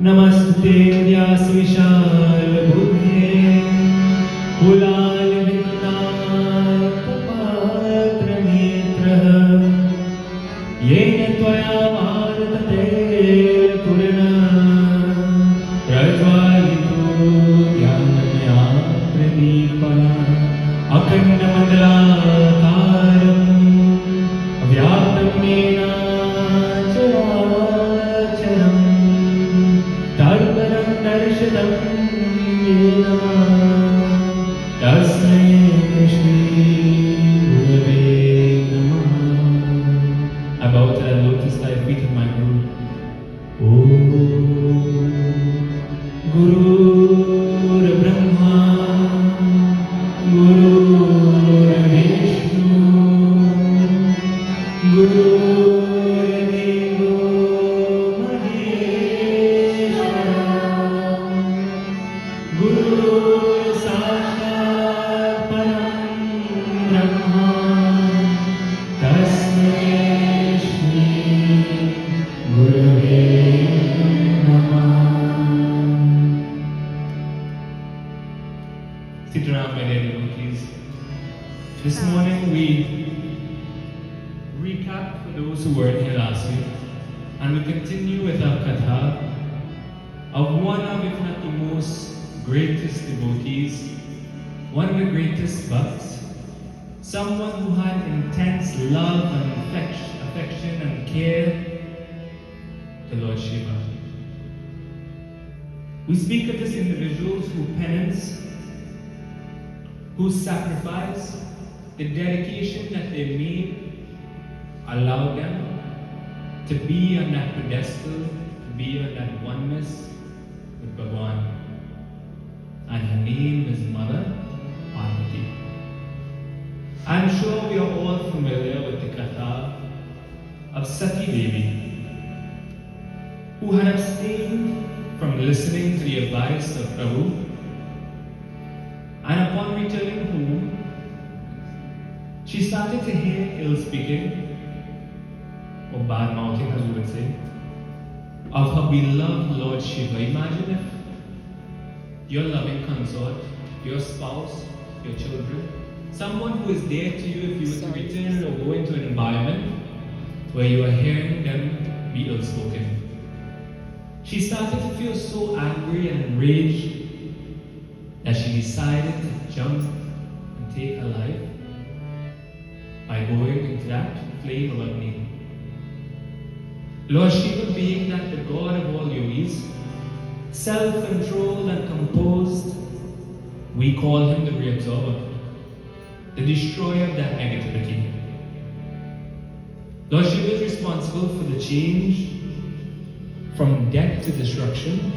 नमस्ते व्यासविशालबुद्धे कुलालविन्दायकपात्रनेत्रः येन त्वया भारतते पूर्णः प्रज्वालितो ज्ञानमया प्रदीपः अखण्डमण्डलाकारम् व्याप्तं येन चराचरम् तद्पदं दर्शितं येन तस्मै श्रीगुरवे नमः। I bow to the lotus-like feet of my Guru. Om Guru Brahma Guru Vishnu Guru This morning we recap for those who weren't here last week, and we continue with our katha of one of, if not the most greatest devotees, one of the greatest bhakts, someone who had intense love and affection and care to Lord Shiva. We speak of this individuals who penance, who sacrifice, the dedication that they made allowed them to be on that pedestal, to be on that oneness with Bhagavan. And her name is Mother Parvati. I'm sure we are all familiar with the katha of Sati Devi, who had abstained from listening to the advice of Prabhu, and upon returning home, she started to hear ill speaking, or bad mouthing as we would say, of her beloved Lord Shiva. Imagine if your loving consort, your spouse, your children, someone who is dear to you, if you were to return or go into an environment where you are hearing them be ill-spoken. She started to feel so angry and enraged that she decided to jump and take her life by going into that flame of Agni. Lord Shiva, being that the God of all yogis, self-controlled and composed, we call him the reabsorber, the destroyer of that negativity. Lord Shiva is responsible for the change from death to destruction,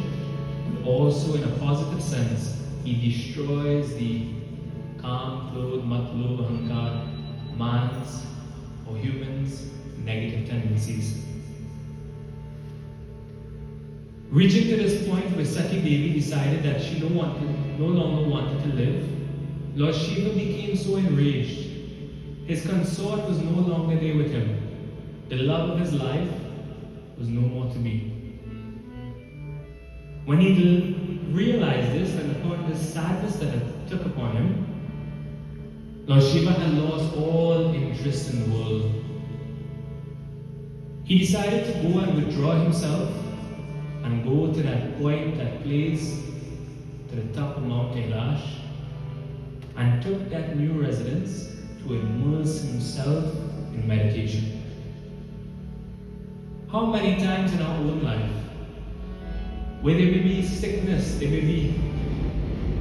and also in a positive sense, he destroys the calm, clothed, matlu, ahankar, man's or humans' negative tendencies. Reaching to this point where Sati Devi decided that she no longer wanted to live, Lord Shiva became so enraged. His consort was no longer there with him. The love of his life was no more to be. When he realized this and upon the sadness that it took upon him, Lord Shiva had lost all interest in the world. He decided to go and withdraw himself and go to that point, that place, to the top of Mount Kailash, and took that new residence to immerse himself in meditation. How many times in our own life, where there may be sickness, there may be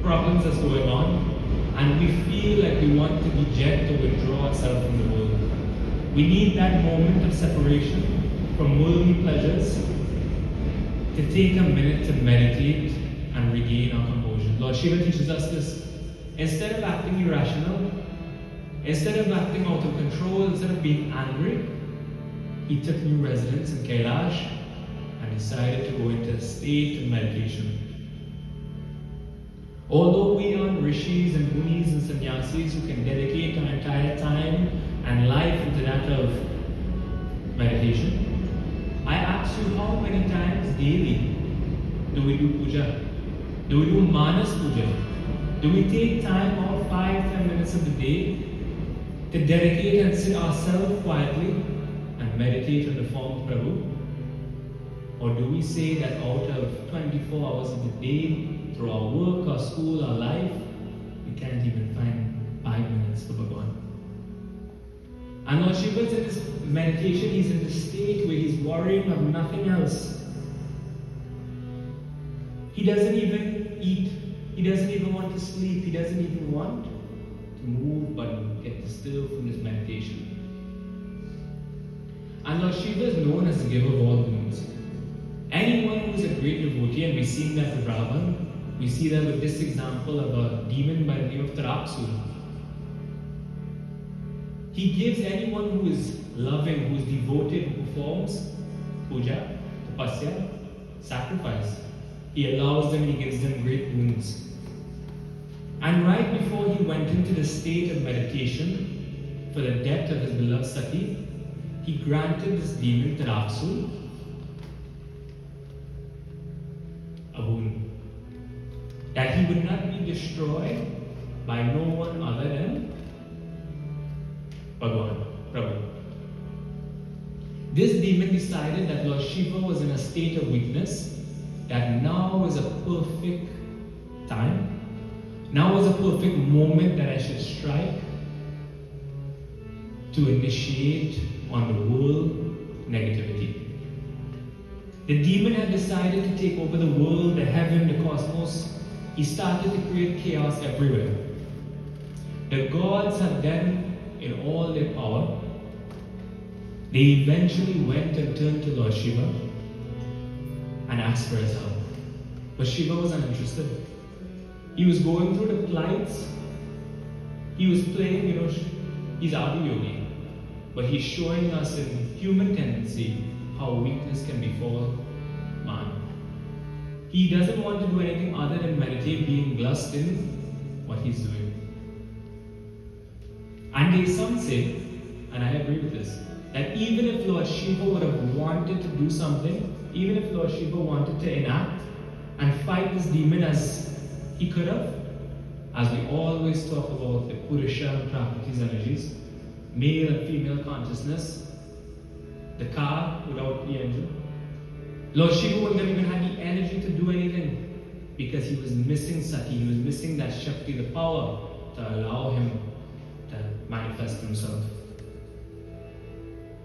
problems that's going on, and we feel like we want to deject or withdraw ourselves from the world. We need that moment of separation from worldly pleasures to take a minute to meditate and regain our composure. Lord Shiva teaches us this. Instead of acting irrational, instead of acting out of control, instead of being angry, he took new residence in Kailash and decided to go into a state of meditation. Although we are rishis and munis and sannyasis who can dedicate our entire time and life into that of meditation, I ask you, how many times daily do we do puja? Do we do manas puja? Do we take time out 5-10 minutes of the day to dedicate and sit ourselves quietly and meditate on the form of Prabhu? Or do we say that out of 24 hours of the day, through our work, our school, our life, we can't even find 5 minutes for Bhagavan? And Lord Shiva is in this meditation, he's in this state where he's worrying of nothing else. He doesn't even eat, he doesn't even want to sleep, he doesn't even want to move but get distilled from this meditation. And Lord Shiva is known as the giver of all boons. Anyone who is a great devotee, and we've seen that with Ravan, we see that with this example of a demon by the name of Taraksura. He gives anyone who is loving, who is devoted, who performs puja, tapasya, sacrifice. He allows them, he gives them great boons. And right before he went into the state of meditation for the death of his beloved Sati, he granted this demon Taraksura a boon, that he would not be destroyed by no one other than Bhagavan, Prabhu. This demon decided that Lord Shiva was in a state of weakness, that now is a perfect time, now is a perfect moment that I should strike to initiate on the world negativity. The demon had decided to take over the world, the heaven, the cosmos. He started to create chaos everywhere. The gods had then, in all their power, they eventually went and turned to Lord Shiva and asked for his help. But Shiva was uninterested. He was going through the plights. He was playing, he's Adi Yogi. But he's showing us in human tendency how weakness can befall man. He doesn't want to do anything other than meditate, being engrossed in what he's doing. And some say, and I agree with this, that even if Lord Shiva would have wanted to do something, even if Lord Shiva wanted to enact and fight this demon as he could have, as we always talk about the Purusha and Prakriti's energies, male and female consciousness, the car without the engine, Lord Shiva wouldn't have even had the energy to do anything because he was missing Sati, he was missing that Shakti, the power to allow him to manifest himself.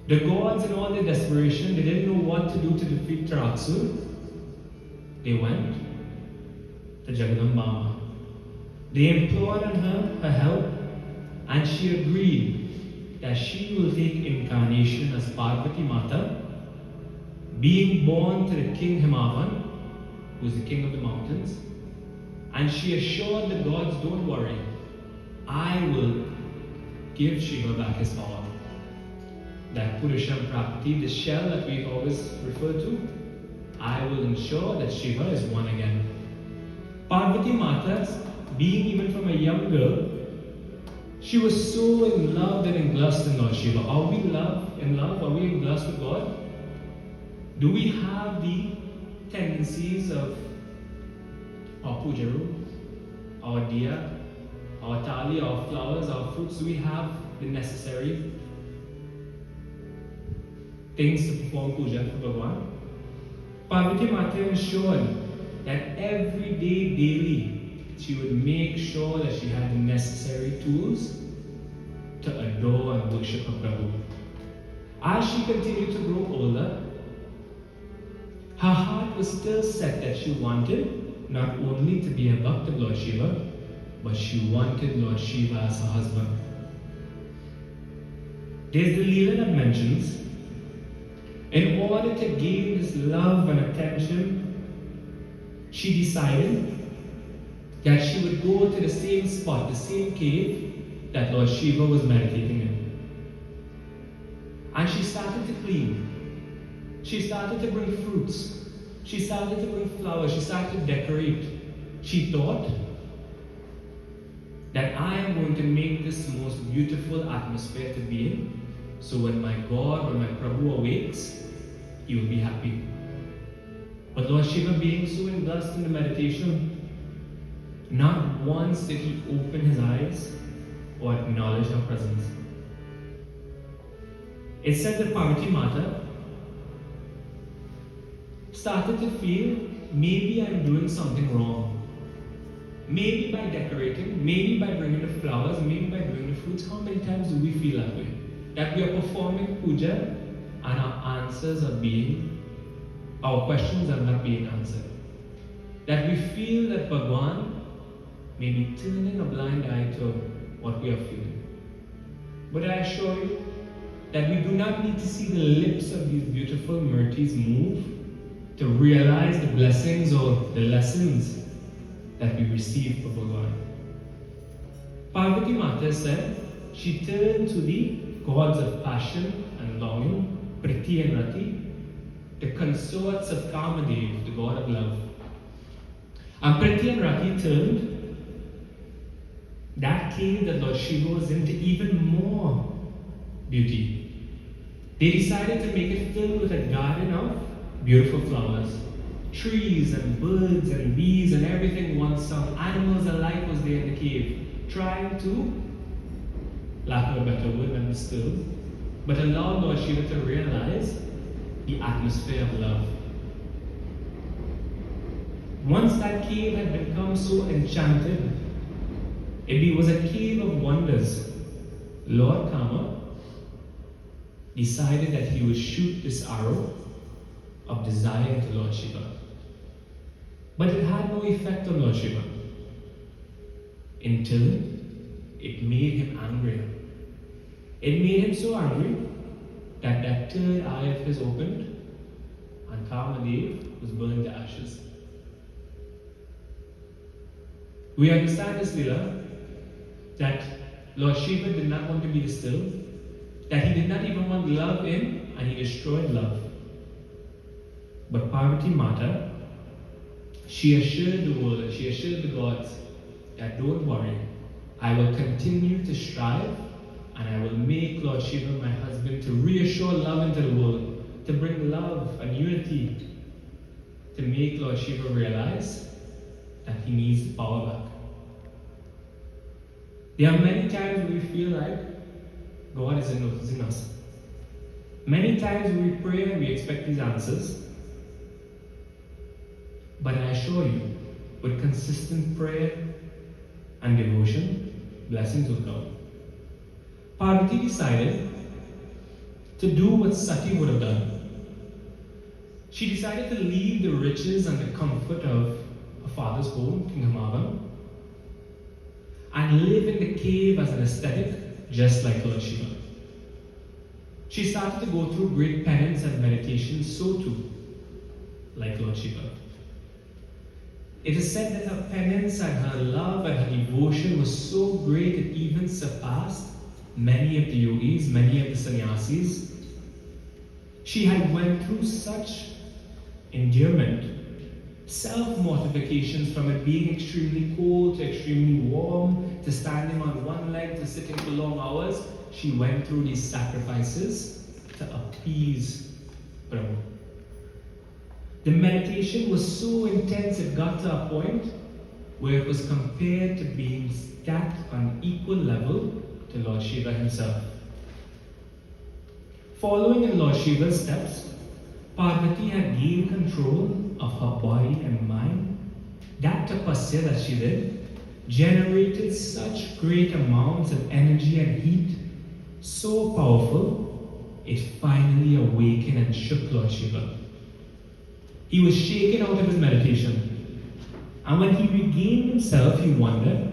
The gods, in all their desperation, they didn't know what to do to defeat Taraksur. They went to Jagadamba. They implored on her help, and she agreed that she will take incarnation as Parvati Mata, being born to the king Himavan, who is the king of the mountains, and she assured the gods, don't worry, I will give Shiva back his power. That Purusha Prakriti, the shell that we always refer to, I will ensure that Shiva is one again. Parvati Mata, being even from a young girl, she was so in love and engrossed in Lord Shiva. Are we in love? Are we engrossed with God? Do we have the tendencies of our puja room, our diya, our thali, our flowers, our fruits? Do we have the necessary things to perform puja for Bhagavan? Parvati Mata ensured that every day, daily, she would make sure that she had the necessary tools to adore and worship her Prabhu. As she continued to grow older, her heart was still set that she wanted not only to be a bhakt of Lord Shiva, but she wanted Lord Shiva as her husband. There's the Leela that mentions, in order to gain this love and attention, she decided that she would go to the same spot, the same cave that Lord Shiva was meditating in. And she started to clean. She started to bring fruits. She started to bring flowers. She started to decorate. She thought that I am going to make this most beautiful atmosphere to be in, so when my God, when my Prabhu awakes, he will be happy. But Lord Shiva, being so engrossed in the meditation, not once did he open his eyes or acknowledge her presence. It said that Parvati Mata started to feel, maybe I'm doing something wrong. Maybe by decorating, maybe by bringing the flowers, maybe by bringing the fruits. How many times do we feel that way? That we are performing puja and our questions are not being answered. That we feel that Bhagwan may be turning a blind eye to what we are feeling. But I assure you that we do not need to see the lips of these beautiful murtis move to realize the blessings or the lessons that we receive from Bhagwan. Parvati Mata said she turned to the gods of passion and longing, Priti and Rati, the consorts of Kamadev, the god of love. And Priti and Rati turned that cave that Lord Shiva was in to even more beauty. They decided to make it filled with a garden of beautiful flowers. Trees and birds and bees and everything one song. Animals alike was there in the cave, trying to, lack of a better word than still, but allow Lord Shiva to realize the atmosphere of love. Once that cave had become so enchanted, it was a cave of wonders. Lord Kama decided that he would shoot this arrow of desire to Lord Shiva. But it had no effect on Lord Shiva until it made him angrier. It made him so angry that that third eye of his opened and Kamadev was burned to ashes. We understand this, Leela, that Lord Shiva did not want to be distilled, that he did not even want love in, and he destroyed love. But Parvati Mata, she assured the world, she assured the gods that don't worry, I will continue to strive and I will make Lord Shiva my husband to reassure love into the world, to bring love and unity, to make Lord Shiva realize that he needs the power back. There are many times where we feel like God isn't noticing us. Many times we pray and we expect these answers. But I assure you, with consistent prayer and devotion, blessings will come. Parvati decided to do what Sati would have done. She decided to leave the riches and the comfort of her father's home, King Hamavan, and live in the cave as an ascetic, just like Lord Shiva. She started to go through great penance and meditation, so too, like Lord Shiva. It is said that her penance and her love and her devotion was so great it even surpassed many of the yogis, many of the sannyasis. She had went through such endearment, self-mortifications, from it being extremely cold to extremely warm, to standing on one leg, to sitting for long hours. She went through these sacrifices to appease Brahma. The meditation was so intense it got to a point where it was compared to being stacked on equal level to Lord Shiva himself. Following in Lord Shiva's steps, Parvati had gained control of her body and mind. That tapasya that she did generated such great amounts of energy and heat, so powerful, it finally awakened and shook Lord Shiva. He was shaken out of his meditation, and when he regained himself, he wondered,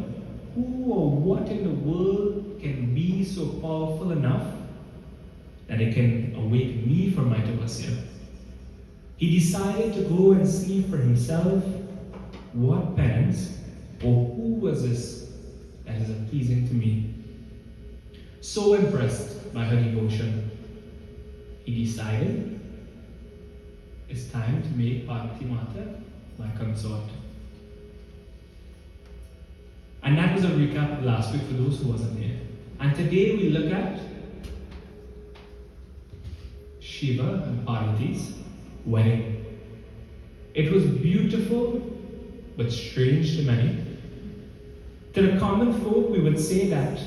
who or what in the world can be so powerful enough that it can awake me from my tapasya? He decided to go and see for himself what penance or who was this that is appeasing to me. So impressed by her devotion, he decided it's time to make Parvati Mata my consort. And that was a recap of last week for those who wasn't here. And today we look at Shiva and Parvati's wedding. It was beautiful but strange to many. To the common folk, we would say that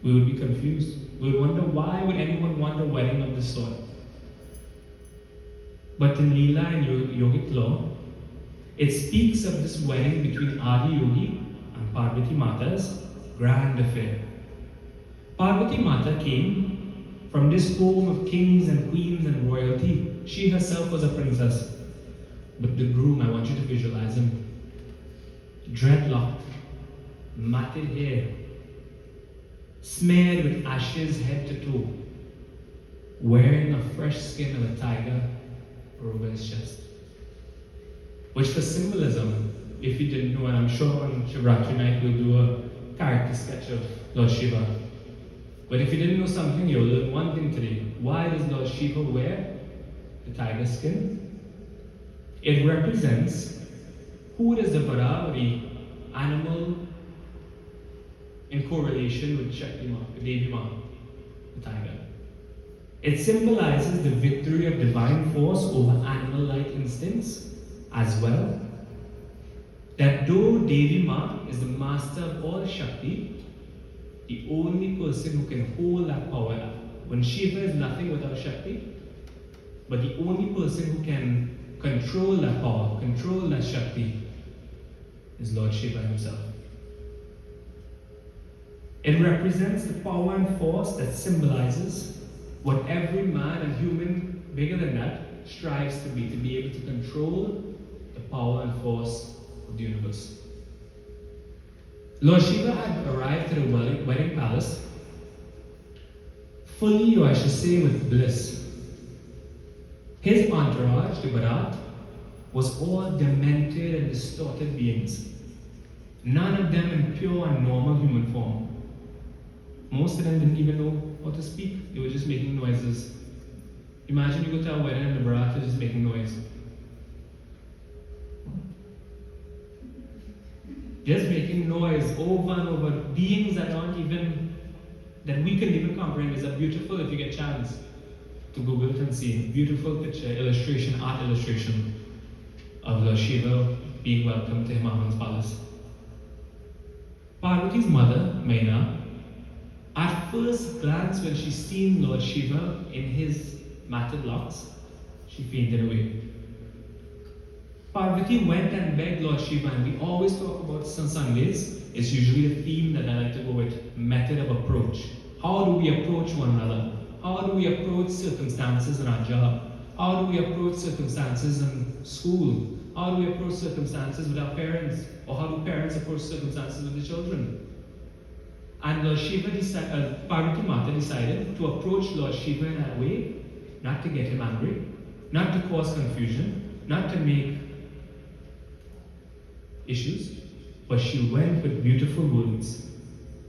we would be confused. We would wonder, why would anyone want a wedding of this sort? But in Leela and yogic law, it speaks of this wedding between Adi Yogi and Parvati Mata's grand affair. Parvati Mata came from this home of kings and queens and royalty. She herself was a princess. But the groom, I want you to visualize him. Dreadlocked, matted hair, smeared with ashes head to toe, wearing a fresh skin of a tiger over his chest. Which for symbolism, if you didn't know, and I'm sure on Shivratri night we'll do a character sketch of Lord Shiva. But if you didn't know something, you'll learn one thing today. Why does Lord Shiva wear the tiger skin? It represents who is the Vara, the animal in correlation with Shakti Ma, the Devi Ma, the tiger. It symbolizes the victory of divine force over animal-like instincts as well. That though Devi Ma is the master of all Shakti, the only person who can hold that power up. When Shiva is nothing without Shakti, but the only person who can control that power, control that Shakti, is Lord Shiva himself. It represents the power and force that symbolizes what every man and human bigger than that strives to be able to control the power and force of the universe. Lord Shiva had arrived at the wedding palace fully, or I should say, with bliss. His entourage, the Bharat, was all demented and distorted beings. None of them in pure and normal human form. Most of them didn't even know how to speak. They were just making noises. Imagine you go to a wedding and the Bharat is just making noise. just making noise over and over, beings that aren't even, that we can even comprehend. Is a beautiful, if you get a chance to Google it and see, beautiful picture, illustration, art illustration of Lord Shiva being welcomed to Himavan's palace. Parvati's mother, Maina, at first glance when she seen Lord Shiva in his matted locks, she fainted away. Parvati went and begged Lord Shiva, and we always talk about Sundays. It's usually a theme that I like to go with, method of approach. How do we approach one another? How do we approach circumstances in our job? How do we approach circumstances in school? How do we approach circumstances with our parents? Or how do parents approach circumstances with the children? And Lord Shiva Parvati Mata decided to approach Lord Shiva in a way not to get him angry, not to cause confusion, not to make issues, but she went with beautiful words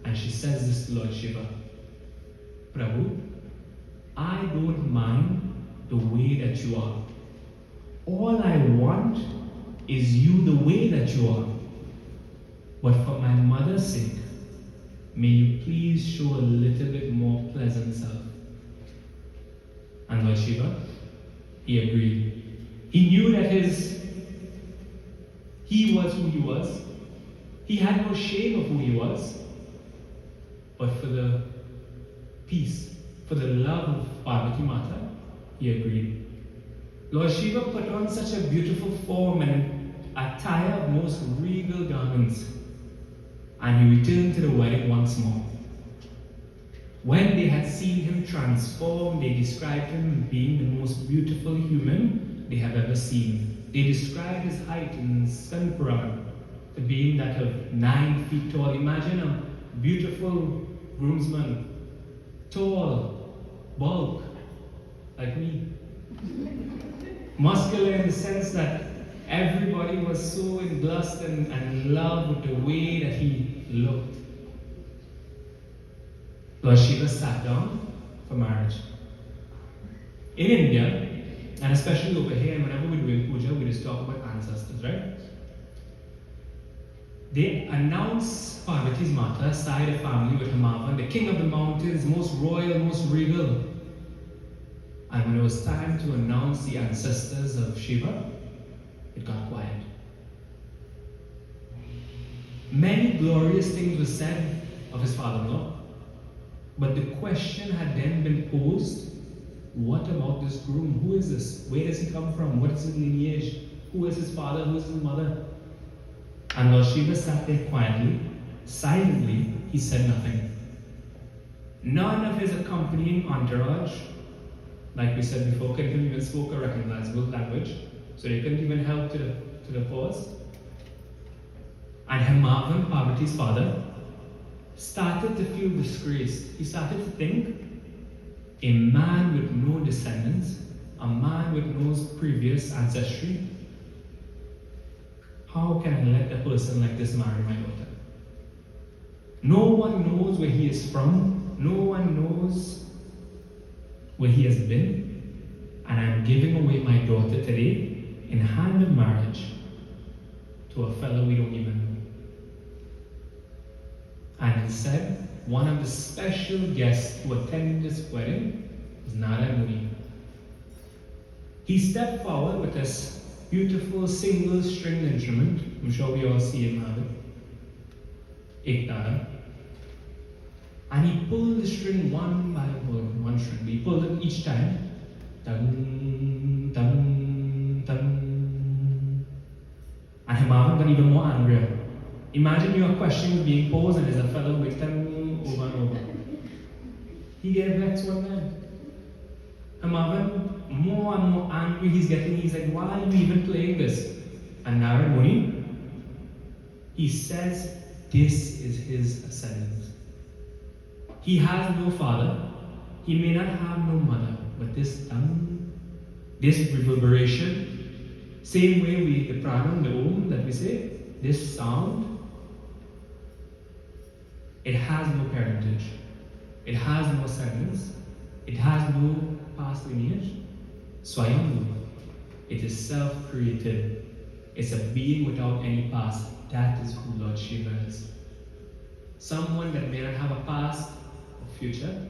and she says this to Lord Shiva: Prabhu, I don't mind the way that you are. All I want is you the way that you are. But for my mother's sake, may you please show a little bit more pleasant self. And Lord Shiva, he agreed. He knew that he was who he was. He had no shame of who he was. But for the peace, for the love of Parvati Mata, he agreed. Lord Shiva put on such a beautiful form and attire of most regal garments, and he returned to the wedding once more. When they had seen him transformed, they described him as being the most beautiful human they have ever seen. They described his height in Sun Puran to being that of 9 feet tall. Imagine a beautiful groomsman, tall, bulk, like me. Muscular in the sense that everybody was so engrossed and in love with the way that he looked. Lord Shiva sat down for marriage. In India, and especially over here, and whenever we're doing puja, we just talk about ancestors, right? They announce Parvati's Mata, side of family with Himavan, the king of the mountains, most royal, most regal. And when it was time to announce the ancestors of Shiva, it got quiet. Many glorious things were said of his father-in-law, but the question had then been posed: what about this groom? Who is this? Where does he come from? What is his lineage? Who is his father? Who is his mother? And Lord Shiva sat there quietly, silently. He said nothing. None of his accompanying entourage, like we said before, couldn't even spoke a recognizable language, so they couldn't even help to the pause. And Himavan, Parvati's father, started to feel disgraced. He started to think, a man with no descendants, a man with no previous ancestry, how can I let a person like this marry my daughter? No one knows where he is from, no one knows where he has been, and I'm giving away my daughter today in hand of marriage to a fellow we don't even know. And instead, one of the special guests who attended this wedding was Narad Muni. He stepped forward with this beautiful single stringed instrument. I'm sure we all see him have it. Ektada. And he pulled the string one by one string. He pulled it each time. Dum, dum, dum. And Himavan got even more angrier. Imagine your question being posed and there's a fellow with them over and over. He gave vexed one man. Himavan, more and more angry he's getting. He's like, why are you even playing this? And Narad Muni, he says, this is his ascendant. He has no father. He may not have no mother. But this reverberation, same way the pranam, the om that we say, this sound, it has no parentage. It has no ascendance. It has no past lineage. Swayambhu. It is self-created. It's a being without any past That is who Lord Shiva is. Someone that may not have a past or future,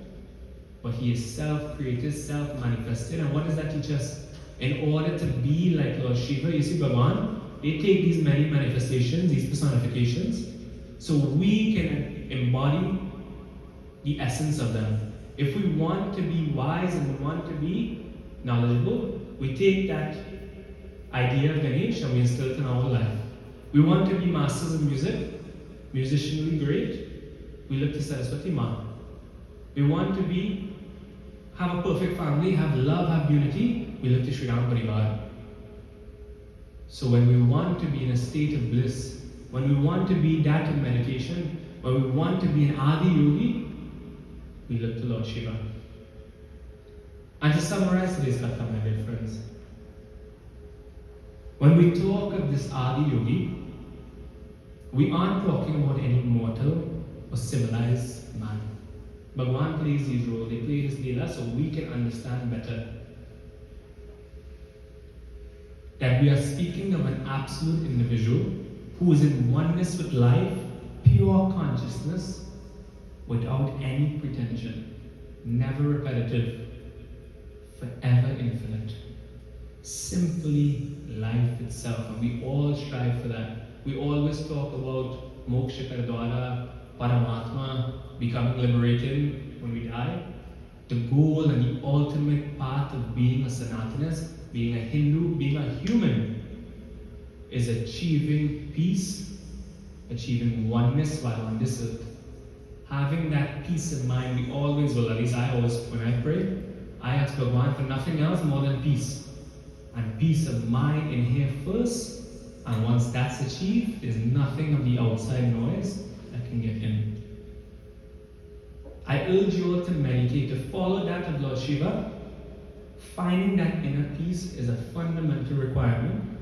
but he is self-created, self-manifested. And what does that teach us? In order to be like Lord Shiva, you see, Bhagavan, they take these many manifestations, these personifications, so we can embody the essence of them. If we want to be wise and we want to be knowledgeable, we take that idea of Ganesh and we instill it in our life. We want to be masters of music, musicianly great, we look to Saraswati Ma. We want to have a perfect family, have love, have unity, we look to Sri Ram Parivar. So when we want to be in a state of bliss, when we want to be that in meditation, when we want to be an Adi Yogi, we look to Lord Shiva. And to summarize today's Katha, my dear friends, when we talk of this Adi Yogi, we aren't talking about any mortal or civilized man. Bhagavan plays these roles, they play this Leela so we can understand better. That we are speaking of an absolute individual who is in oneness with life, pure consciousness, without any pretension, never repetitive, forever infinite. Simply life itself, and we all strive for that. We always talk about moksha karadwara, paramatma, becoming liberated when we die. The goal and the ultimate path of being a Sanatanist, being a Hindu, being a human, is achieving peace, achieving oneness while on this earth. Having that peace of mind, we always will, at least I always, when I pray, I ask Bhagavan for nothing else more than peace. And peace of mind in here first, and once that's achieved, there's nothing of the outside noise that can get in. I urge you all to meditate, to follow that of Lord Shiva. Finding that inner peace is a fundamental requirement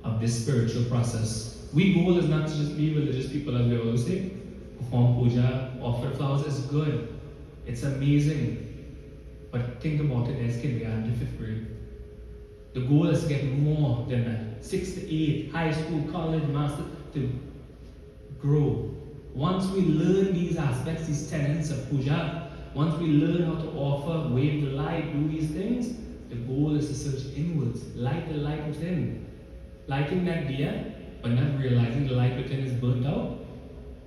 of this spiritual process. We goal is not to just be religious people, as we always say. Perform puja, offer flowers is good. It's amazing. But think about it as kindergarten to 5th grade. The goal is to get more than that. 6 to 8, high school, college, master, to grow. Once we learn these aspects, these tenets of puja, once we learn how to offer, wave the light, do these things, the goal is to search inwards, light the light within. Lighting that diya, but not realizing the light within is burnt out,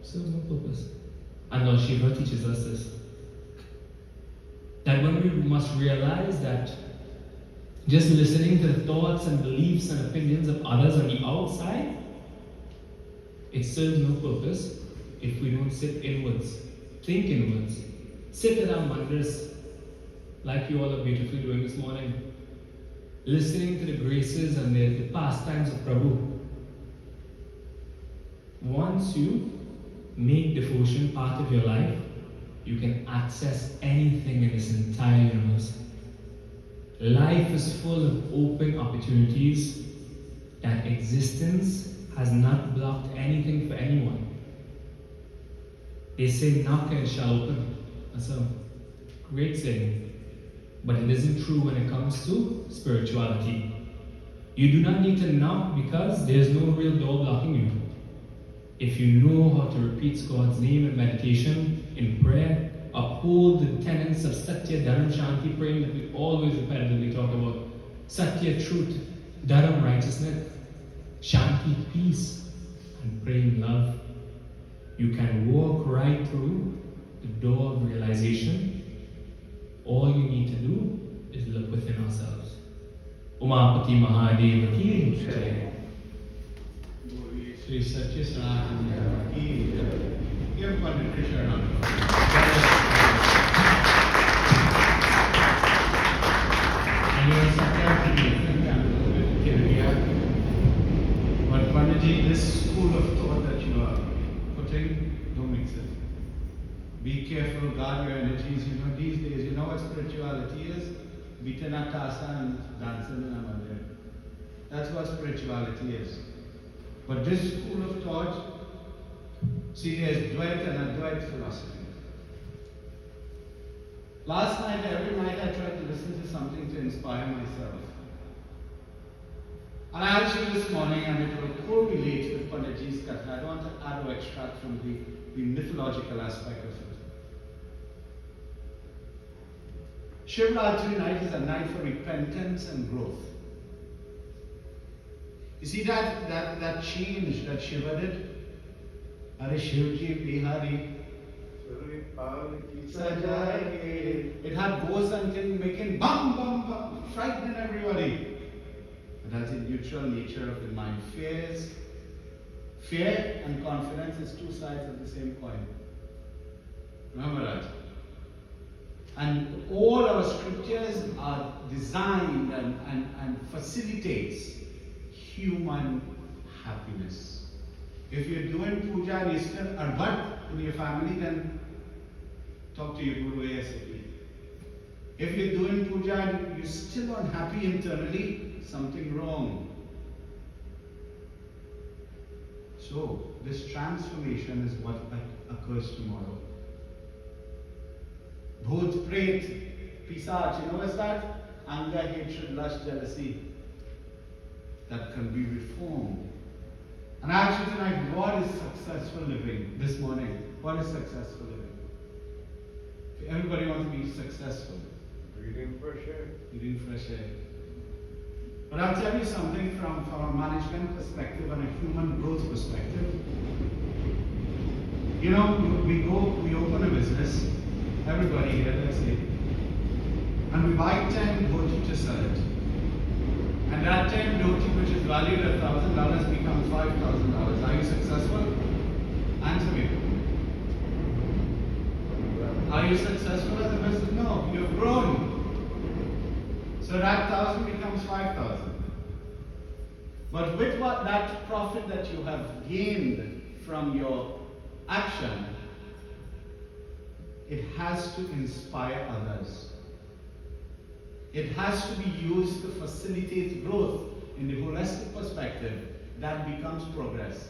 serves no purpose. And Lord Shiva teaches us this. That when we must realize that just listening to the thoughts and beliefs and opinions of others on the outside, it serves no purpose if we don't sit inwards, think inwards, sit at our mandras, like you all are beautifully doing this morning, listening to the graces and the pastimes of Prabhu. Once you make devotion part of your life, you can access anything in this entire universe. Life is full of open opportunities that existence has not blocked anything for anyone. They say knock and it shall open. That's a great saying. But it isn't true when it comes to spirituality. You do not need to knock because there's no real door blocking you. If you know how to repeat God's name in meditation, in prayer, uphold the tenets of Satya, Dharam, Shanti, praying that we always repetitively talk about. Satya, truth, Dharam, righteousness, Shanti, peace, and praying love. You can walk right through the door of realization. All you need to do is look within ourselves. Umapati Mahadeva ki Jai. Sri Satya Sanatana ki Jai. Give Pandit Krishna a round of applause. But Panditji, this school of thought that you are putting, don't mix it. Be careful, guard your energies. You know, these days, you know what spirituality is? Vitanakasa and dancing in a mandir. That's what spirituality is. But this school of thought, see, there's Dvait and Advait philosophy. Last night, every night, I tried to listen to something to inspire myself. And I actually this morning, and it will correlate with Panditji's Katha. I don't want to add or extract from the mythological aspect of it. Shivratri night is a night for repentance and growth. You see that change that Shiva did? Are Shivji Bihari. It had ghosts and things making bum bum bum, frightening everybody. But that's the neutral nature of the mind. Fear and confidence is two sides of the same coin. Remember that. And all our scriptures are designed and facilitates human happiness. If you're doing puja and you're still arbat in your family, then talk to your guru ASAP. If you're doing puja and you're still unhappy internally, something wrong. So, this transformation is what occurs tomorrow. Bhoot, Pret, Pisach, you know what's that? Anger, hatred, lust, jealousy. That can be reformed. And actually tonight, what is successful living? This morning, what is successful living? Everybody wants to be successful. Breathing fresh air. Breathing fresh air. But I'll tell you something from a management perspective and a human growth perspective. You know, we open a business, everybody here, let's say, and we buy 10 dhoti to sell it. And that 10 dhoti, which is valued at $1,000, becomes $5,000. Are you successful? Answer me. Are you successful as a business? No, you've grown. So that 1,000 becomes 5,000. But with that profit that you have gained from your action, it has to inspire others. It has to be used to facilitate growth in the holistic perspective. That becomes progress.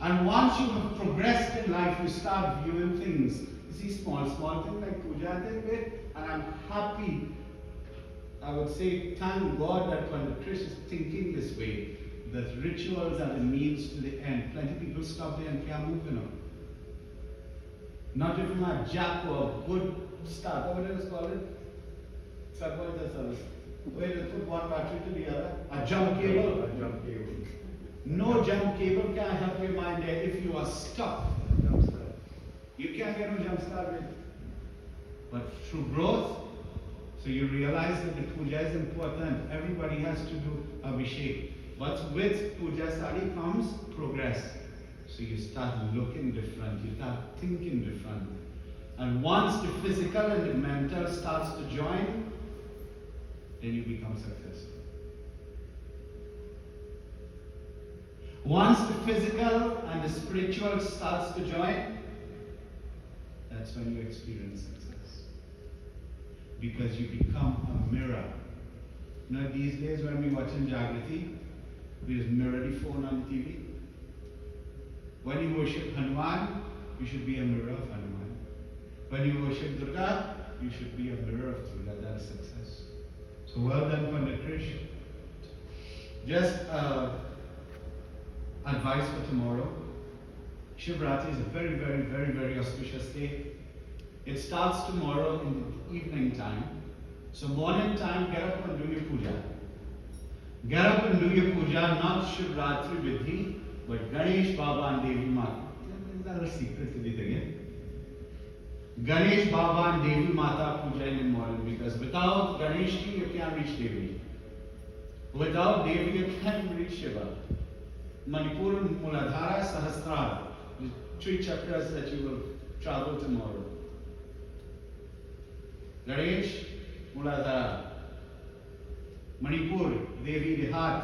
And once you have progressed in life, you start viewing things. You see small things like puja and I'm happy. I would say, thank God that when the Krish is thinking this way, that rituals are the means to the end. Plenty of people stop there and can't move, you know. Not even a jack or a good start. What do you call it? Where you put one battery to the other. A jump cable. A jump cable. No jump cable can help your mind there if you are stuck. You can't get no jump start with. But through growth, so you realize that the puja is important. Everybody has to do abhishek. But with puja sari comes progress. So you start looking different, you start thinking different. And once the physical and the mental starts to join, then you become successful. Once the physical and the spiritual starts to join, that's when you experience success. Because you become a mirror. You know, these days when we're watching Jagrati, we just mirror the phone on the TV. When you worship Hanuman, you should be a mirror of Hanuman. When you worship Durga, you should be a mirror of Durga. That is success. So well done, Pandit Krish. Just advice for tomorrow. Shivratri is a very, very, very, very auspicious day. It starts tomorrow in the evening time. So morning time, get up and do your puja. Get up and do your puja, not Shivratri Vidhi, but Ganesh Baba and Devi Mata. That's a secret to the thing. Ganesh Baba and Devi Mata puja in the morning, because without Ganesh you can't reach Devi. Without Devi you can't reach Shiva. Manipur, Muladhara, Sahasrara, the 3 chakras that you will travel tomorrow. Ganesh, Muladhara, Manipur, Devi, the heart,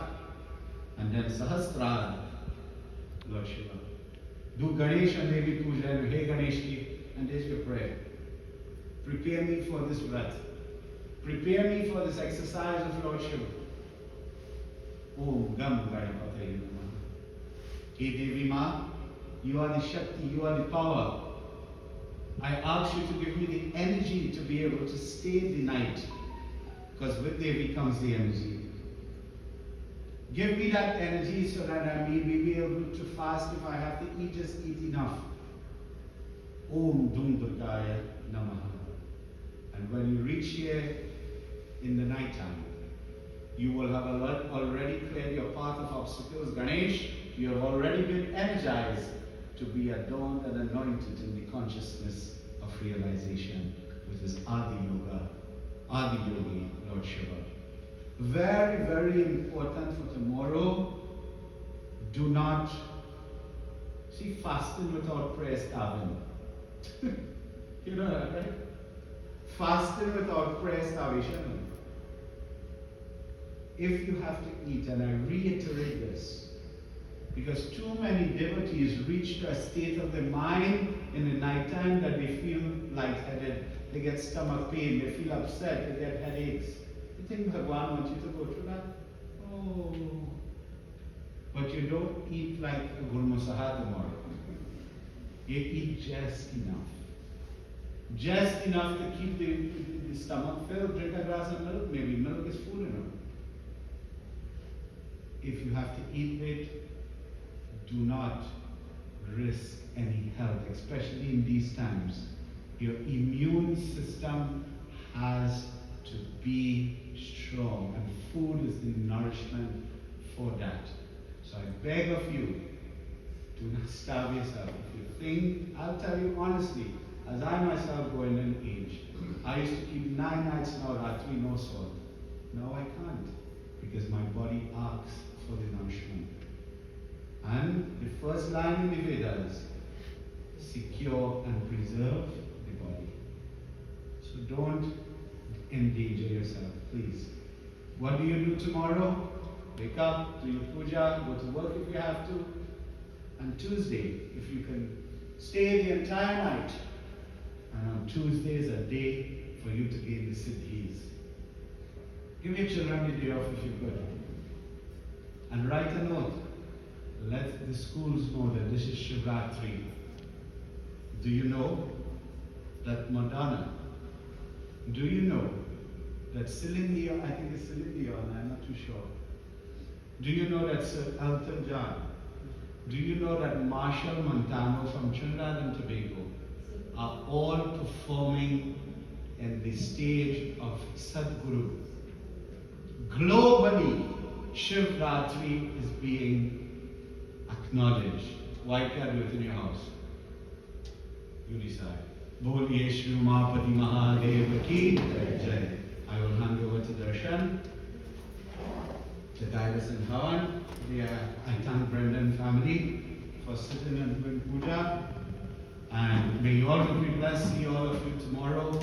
and then Sahasrara, Lord Shiva. Do Ganesh and Devi puja and hey Ganesh, and there's your prayer. Prepare me for this breath. Prepare me for this exercise of Lord Shiva. Om Gam Ganapataye Namah. Hey Devi Ma, you are the Shakti, you are the power. I ask you to give me the energy to be able to stay the night. Because with Devi comes the energy. Give me that energy so that I may be able to fast. If I have to eat, just eat enough. Om Dum Durgaya Namaha. And when you reach here in the night time, you will have already cleared your path of obstacles. Ganesh, you have already been energized to be adorned and anointed in the consciousness of realization with this Adi Yoga, Adi Yogi, Lord Shiva. Very, very important for tomorrow. Do not see fasting without prayer starving. You know that, right? Fasting without prayer starvation. If you have to eat, and I reiterate this, because too many devotees reach to a state of the mind in the nighttime that they feel lightheaded, they get stomach pain, they feel upset, they get headaches. You think Bhagwan wants you to go through that? Oh. But you don't eat like a Gurmusaha tomorrow. You eat just enough. Just enough to keep the stomach filled. Drink a glass of milk, maybe milk is food enough. If you have to eat it, do not risk any health, especially in these times. Your immune system has to be strong, and food is the nourishment for that. So I beg of you, do not starve yourself. If you think, I'll tell you honestly, as I myself go in an age, I used to keep 9 nights in Navratri, no salt. Now I can't, because my body asks for the nourishment. And the first line in the Vedas, secure and preserve the body. So don't endanger yourself, please. What do you do tomorrow? Wake up, do your puja, go to work if you have to. And Tuesday, if you can stay the entire night. And on Tuesday is a day for you to gain the siddhis. Give your children the day off if you could. And write a note. Let the schools know that this is Shivratri. Do you know that Madonna? Do you know that Celine Dion, I think it's Celine Dion, I'm not too sure. Do you know that Sir Elton John? Do you know that Marshall Montano from Trinidad and Tobago are all performing in the stage of Sadhguru? Globally, Shivratri is being acknowledged. Why can't you do it in your house? You decide. Boliye Shiva Parvati Katha ki Jai. I will hand over to Darshan to guide us in Havan. I thank Brendan family for sitting and doing puja. And may all of you bless. See all of you tomorrow.